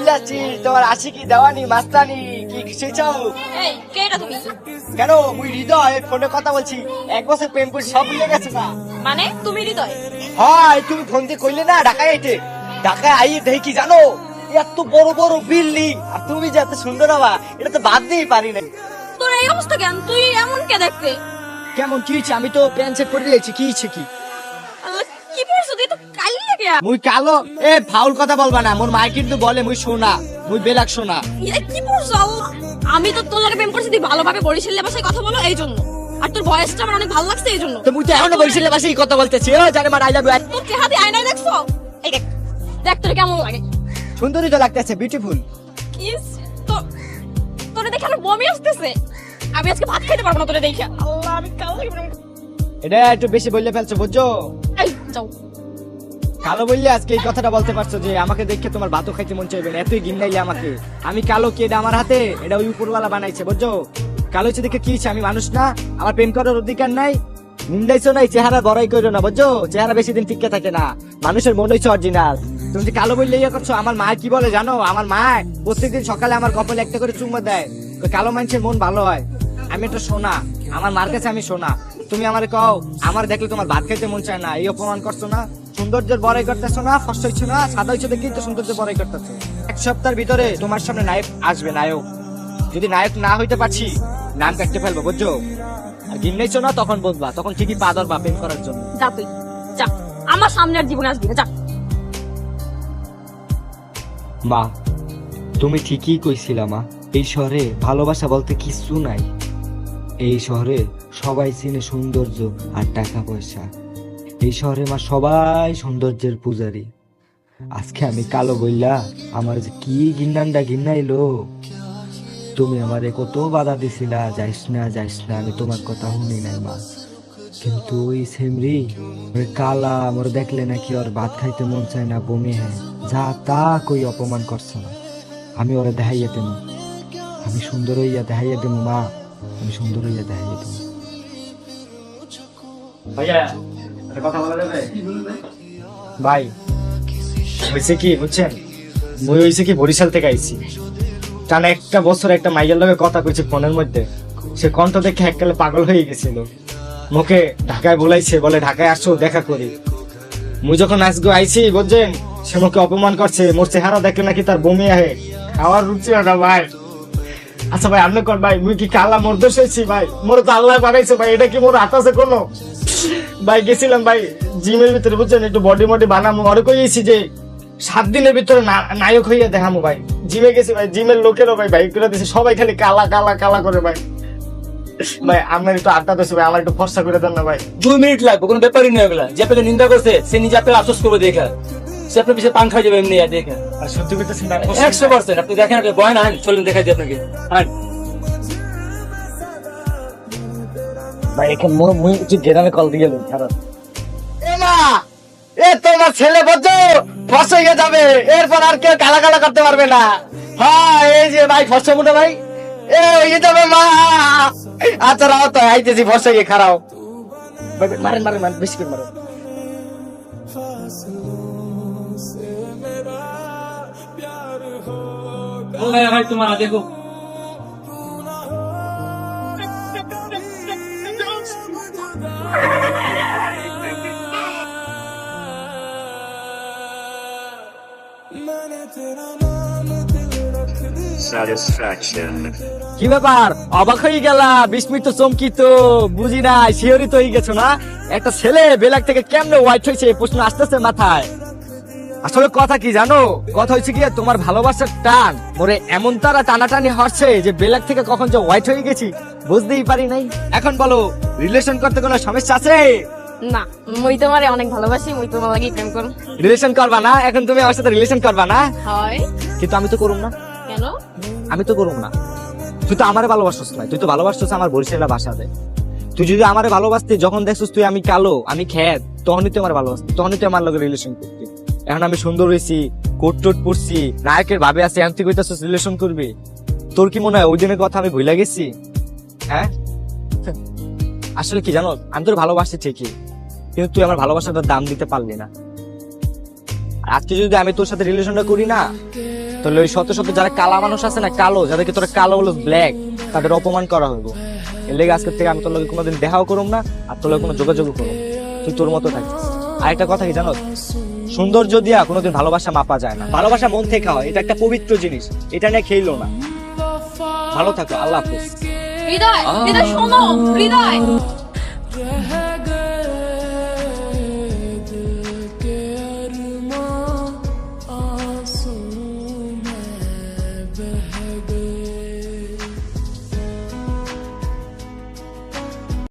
যাচ্ছি তোমার আশিকি দেওয়ানি মাস্তানি কি কিছু চাও? কেন মুই হৃদয় ফোনে কথা বলছি, 1 বছর প্রেম করে সব ভুলে গেছো না? মানে তুমি হৃদয়? হয় তুমি ফোন দিয়ে কইলে না ঢাকায় আইতে, ঢাকায় আইয়ে দেখি কি জানো, এত বড় বড় বিল্ডিং আর তুমি যে এত সুন্দর হবা এটা তো বাদ দিয়েই পারি না। তোর এই অবস্থা কেন? তুই এমন কে দেখতে? কেমন কি হয়েছে? আমি তো প্যান্ট সেট করে দিয়েছি, কি হয়েছে কি? আল্লাহ, কি পড়ছো তুই? তো কালি লাগে। মুই কালো এ ফাউল কথা বলবা না, মোর মাই কিন্তু বলে মুই সোনা, মুই বেলাক সোনা। কি পড়ছো? আমি তো তোর লাগে প্রেম করছি, তুই ভালোভাবে বরিশাল ভাষায় কথা বলো এই জন্য, আর তোর ভয়েসটা আমার অনেক ভালো লাগছে এই জন্য। তো মুই তো এখনো বরিশাল ভাষায় কথা বলতেছি। ও জানে মার আই লাভ ইউ। তোর চেহারা দিয়ে আয়নায় দেখছো? এই দেখ, দেখ তোর কেমন লাগে। সুন্দরী তো লাগতেছে, বিউটিফুল। কিস তো তোরে দেখে আমার বমি আসতেছে। আমি আজকে ভাত খেতে পারবো না তোরে দেখে। আল্লাহ, আমি কালো এটা একটু বেশি বললে ফেলছো বুঝছো? এই যাও। কালো বললে আজকে এই কথাটা বলতে পারছো যে আমাকে দেখে তোমার ভাতও খাইতে মন চাইবে না, এতই গিন্নাইলে আমাকে। আমি কালো কি এটা আমার হাতে? এটা ওই উপরওয়ালা বানাইছে বুঝছো? কালো হচ্ছে দেখে কি হচ্ছে? আমি মানুষ না? আমার প্রেম করার অধিকার নাই? নিন্দাইছো নাই, চেহারা বড়াই করো না বুঝছো? চেহারা বেশি দিন টিকে থাকে না, মানুষের মন হচ্ছে অরিজিনাল। তুমি যে কালো বললে ইয়ে করছো। আমার মা কি বলে জানো? আমার মা প্রত্যেকদিন সকালে আমার কপালে একটা করে চুম্মা দেয়, কালো মানুষের মন ভালো হয়। আমি একটা সোনা, আমার মার কাছে আমি সোনা। তুমি আমারে কও আমার দেখলে তোমার ভাত খাইতে মন চায় না, এই অপমান করছো না? সৌন্দর্যের বড়াই করতেছো না, ফর্স হইছো না, সাদা হইছো দেখেই তো সৌন্দর্যের বড়াই করতেছো। 1 সপ্তাহের ভিতরে তোমার সামনে নায়ক আসবে, নায়ক। যদি নায়ক না হইতে পারছি নাম কাটতে ফেলবো বুঝছো? আর গিন্নাইছো না তখন বলবা, তখন ঠিকই পা ধরবা প্রেম করার জন্য। যা তুই যা, আমার সামনে আর জীবনে আসবি না, যা। মা, তুমি ঠিকই কইছিলা মা, এই শহরে ভালোবাসা বলতে কিছু নাই। এই শহরে সবাই চিনে সৌন্দর্য আর টাকা পয়সা। এই শহরে মা সবাই সৌন্দর্যের পূজারি। আজকে আমি কালো বইলা আমার যে কি গিন্নানটা গিন্নাইলো। তুমি আমারে কত বাধা দিছিলা, যাইস না যাইস না, আমি তোমার কথা শুনি নাই মা। কিন্তু ওই সেমরি ওই কালা আমার দেখলে নাকি ওর ভাত খাইতে মন চায় না, বমি হয়, যা তা কই অপমান করছে না। আমি ওরা দেখাইয়া দেব, আমি সুন্দর হইয়া দেখাইয়া দেব মা, আমি সুন্দর হইয়া দেখাইয়া দেব। ভাইয়া একটা কথা বলা যাবে? ভাই হয়েছে কি বুঝছেন, মুই হয়েছে কি বরিশাল থেকে আইছি। টানা 1 বছর একটা মাইয়ের লগে কথা কইছে ফোনের মধ্যে। সে কণ্ঠ দেখে এককালে পাগল হয়ে গেছিল, মুখে ঢাকায় বলাইছে, বলে ঢাকায় আসো দেখা করি। মুই যখন আজকে আইছি বুঝছেন, সে মুখে অপমান করছে, মোর চেহারা দেখলে নাকি তার বমি আহে, খাওয়ার রুচি হয় না ভাই। আচ্ছা ভাই আপনি কোন ভাই, মুই কি কালা মোর দোষ হয়েছি ভাই? মোর তো আল্লাহ বানাইছে ভাই, এটা কি মোর হাত আছে কোনো? ভাই গেছিলাম ভাই জিমের ভিতরে বুঝছেন, একটু বডি মডি বানামো, আর কইছি যে 7 দিনের ভিতরে নায়ক হইয়া দেখামো ভাই। জিমে গেছি ভাই, জিমের লোকেরও ভাই বাইক করে দিছে, সবাই খালি কালা কালা কালা করে ভাই। ভাই আপনার একটু আড্ডা দিচ্ছে ভাই, আমার একটু ফর্সা করে দেন না ভাই। 2 মিনিট লাগবে, কোনো ব্যাপারই নয়। এগুলা যে আপনাকে নিন্দা করছে সে নিজে আপনাকে আফসোস করবে দেখা, সে আপনার পিছিয়ে পান খাই যাবে এমনি দেখা। আর সত্যি বলতেছি না, 100%। আপনি দেখেন, আপনি বয় না, চলেন দেখাই দিই আপনাকে। ভাই এখানে মুই একটু গ্রামে কল দিয়ে গেল খারাপ। এ মা, এ তোমার ছেলে বুঝছো ফর্সা হয়ে যাবে, এরপর আর কেউ কালা কালা করতে পারবে না। হ্যাঁ এই যে ভাই ফর্সা মুঠে ভাই, এ হয়ে যাবে মা। আচ্ছা রাও তো আইতেছি, ফর্সা গিয়ে খারাও। মারেন মারেন মারেন, বেশি করে মারেন। ভাই তোমার দেখো, কি ব্যাপার, অবাক হয়ে গেলা? বিস্মিত চমকিত বুঝি না, শিহরিত হয়ে গেছো না? একটা ছেলে বেলাক থেকে কেমনে হোয়াইট হয়েছে প্রশ্ন আসতেছে মাথায়। আসলে কথা কি জানো, কথা হচ্ছে কি তোমার ভালোবাসার টান মোরে এমন তারা টানাটানি হচ্ছে যে বেলাক থেকে কখন যে হোয়াইট হয়ে গেছি বুঝতেই পারি নাই। এখন বলো রিলেশন করতে কোনো সমস্যা আছে? না, মুই তোমারে অনেক ভালোবাসি, মুই তোমার লাগি প্রেম করব। রিলেশন করবা না? এখন তুমি আমার সাথে রিলেশন করবা না? হয়। কিন্তু আমি তো করুম না। কেন? আমি তো করুম না। তুই তো আমারে ভালোবাসছিস না, তুই তো ভালোবাসছিস আমার বরিশালের বাসাতে। তুই যদি আমারে ভালোবাসতি, যখন দেখছিস তুই আমি কালো আমি খ্যাত, তখনই তুই আমার ভালোবাসতি, তখনই তুই আমার লগে রিলেশন করতি। এখন আমি সুন্দর হয়েছি, কোট টোট পরছি, নায়কের ভাবে আছি, এখন তুই কইতাছিস রিলেশন করবি? তোর কি মনে হয় ওই দিনের কথা আমি ভুলে গেছি? হ্যাঁ আসলে কি জানো, আমি তোর ভালোবাসি ঠিকই, কিন্তু তুই আমার ভালোবাসাটার দাম দিতে পারলি না। আর আজকে যদি আমি তোর সাথে রিলেশনটা করি না, তাহলে ওই শত শত যারা কালা মানুষ আছে না, কালো, যাদেরকে তোরা কালো বলো ব্ল্যাক, তাদের অপমান করা হইব। এর লেগে আজকের থেকে আমি তোর লগে কোনোদিন দেখাও করুম না, আর তোর লগে কোনো যোগাযোগ করুম। তুই তোর মতো থাকিস। আর একটা কথা কি জানো, সৌন্দর্য দিয়া কোনোদিন ভালোবাসা মাপা যায় না। ভালোবাসা মন থেকে হয়, এটা একটা পবিত্র জিনিস, এটা নিয়ে খেইলো না। ভালো থাকো, আল্লাহ হাফেজ। হৃদয়, হৃদয় শোনো, হৃদয়।